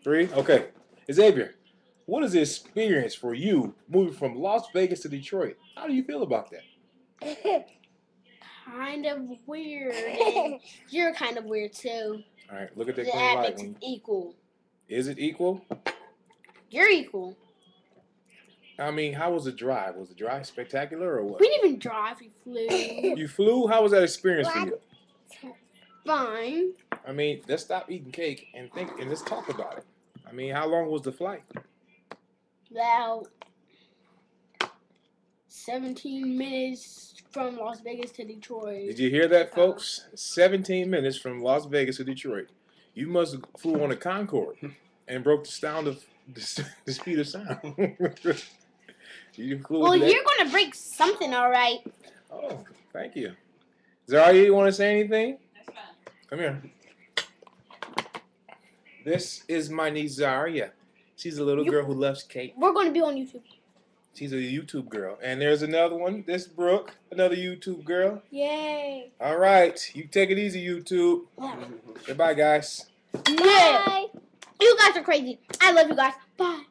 3? Okay. Xavier, what is the experience for you moving from Las Vegas to Detroit? How do you feel about that? Kind of weird, and you're kind of weird too. All right, look at that green That light. makes it equal. Is it equal? You're equal. I mean, how was the drive? Was the drive spectacular or what? We didn't even drive. We flew. You flew? How was that experience for you? Fine. I mean, let's stop eating cake and let's talk about it. I mean, how long was the flight? About 17 minutes from Las Vegas to Detroit. Did you hear that, folks? 17 minutes from Las Vegas to Detroit. You must have flew on a Concorde and broke the sound of the speed of sound. You flew. Well, you're gonna break something, all right. Oh, thank you. Zaria, you want to say anything? That's fine. Come here. This is my niece Zaria. She's a little girl who loves cake. We're gonna be on YouTube. She's a YouTube girl. And there's another one. This is Brooke, another YouTube girl. Yay. All right. You take it easy, YouTube. Yeah. Goodbye, guys. Bye. You guys are crazy. I love you guys. Bye.